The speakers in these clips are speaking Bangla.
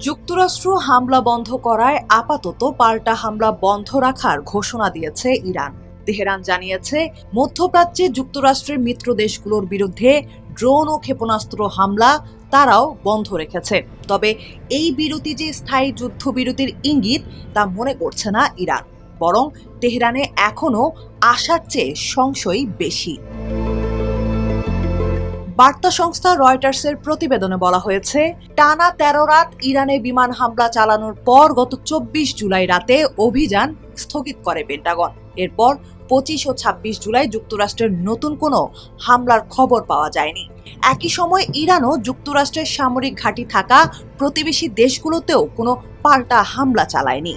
যুক্তরাষ্ট্র হামলা বন্ধ করায় আপাতত পাল্টা হামলা বন্ধ রাখার ঘোষণা দিয়েছে ইরান। তেহরান জানিয়েছে, মধ্যপ্রাচ্যে যুক্তরাষ্ট্রের মিত্র দেশগুলোর বিরুদ্ধে ড্রোন ও ক্ষেপণাস্ত্র হামলা তারাও বন্ধ রেখেছে। তবে এই বিরতি যে স্থায়ী যুদ্ধবিরতির ইঙ্গিত তা মনে করছে না ইরান, বরং তেহরানে এখনও আশার চেয়ে সংশয় বেশি। বার্তা সংস্থা রয়টার্সের প্রতিবেদনে বলা হয়েছে, টানা ১৩ রাত ইরানে বিমান হামলা চালানোর পর গত ২৪ জুলাই রাতে অভিযান স্থগিত করে পেন্টাগন। এরপর ২৫ ও ২৬ জুলাই যুক্তরাষ্ট্রের নতুন কোনো হামলার খবর পাওয়া যায়নি। একই সময় ইরানও যুক্তরাষ্ট্রের সামরিক ঘাঁটি থাকা প্রতিবেশী দেশগুলোতেও কোনো পাল্টা হামলা চালায়নি।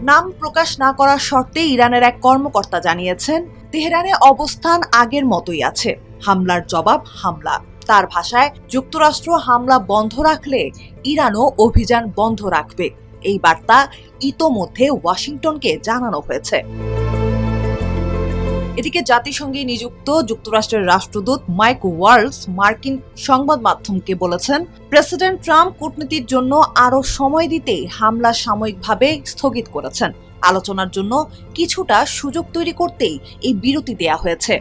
নাম প্রকাশ না করার শর্তে ইরানের এক কর্মকর্তা জানিয়েছেন, তেহরানে অবস্থান আগের মতোই আছে, হামলার জবাব হামলা। তার ভাষায়, যুক্তরাষ্ট্র হামলা বন্ধ রাখলে ইরানও অভিযান বন্ধ রাখবে। এই বার্তা ইতোমধ্যে ওয়াশিংটনকে জানানো হয়েছে। এদিকে জাতিসংঘে নিযুক্ত যুক্তরাষ্ট্রের রাষ্ট্রদূত মাইক ওয়ালস মার্কিন সংবাদ মাধ্যমকে বলেছেন, প্রেসিডেন্ট ট্রাম্প কূটনীতির জন্য আরও সময় দিতে হামলা সাময়িকভাবে স্থগিত করেছেন। আলোচনার জন্য কিছুটা সুযোগ তৈরি করতেই এই বিরতি দেয়া হয়েছে।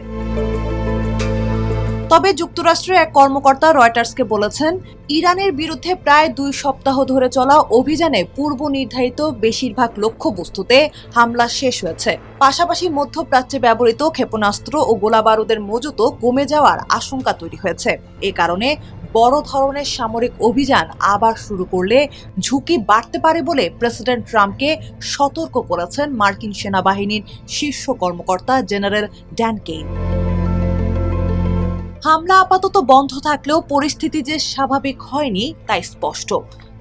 তবে যুক্তরাষ্ট্রের এক কর্মকর্তা রয়টার্সকে বলেছেন, ইরানের বিরুদ্ধে প্রায় ২ সপ্তাহ ধরে চলা অভিযানে পূর্ব নির্ধারিত বেশিরভাগ লক্ষ্যবস্তুতে হামলা শেষ হয়েছে। পাশাপাশি মধ্যপ্রাচ্যে ব্যবহৃত ক্ষেপণাস্ত্র ও গোলাবারুদের মজুতও কমে যাওয়ার আশঙ্কা তৈরি হয়েছে। এ কারণে বড় ধরনের সামরিক অভিযান আবার শুরু করলে ঝুঁকি বাড়তে পারে বলে প্রেসিডেন্ট ট্রাম্পকে সতর্ক করেছেন মার্কিন সেনাবাহিনীর শীর্ষ কর্মকর্তা জেনারেল ড্যান কেইন। হামলা আপাতত বন্ধ থাকলেও পরিস্থিতি যে স্বাভাবিক হয়নি তাই স্পষ্ট।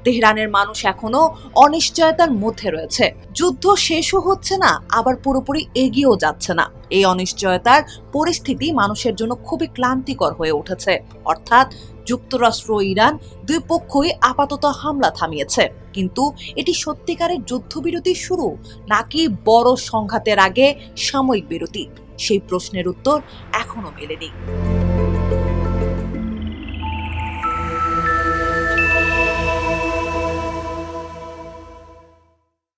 তেহরানের মানুষ এখনো অনিশ্চয়তার মধ্যে রয়েছে। যুদ্ধ শেষও হচ্ছে না, আবার পুরোপুরি এগিয়েও যাচ্ছে না। এই অনিশ্চয়তার পরিস্থিতি মানুষের জন্য খুবই ক্লান্তিকর হয়ে উঠেছে। অর্থাৎ যুক্তরাষ্ট্র ও ইরান দুই পক্ষই আপাতত হামলা থামিয়েছে, কিন্তু এটি সত্যিকারের যুদ্ধবিরতির শুরু নাকি বড় সংঘাতের আগে সাময়িক বিরতি, সেই প্রশ্নের উত্তর এখনো মেলেনি।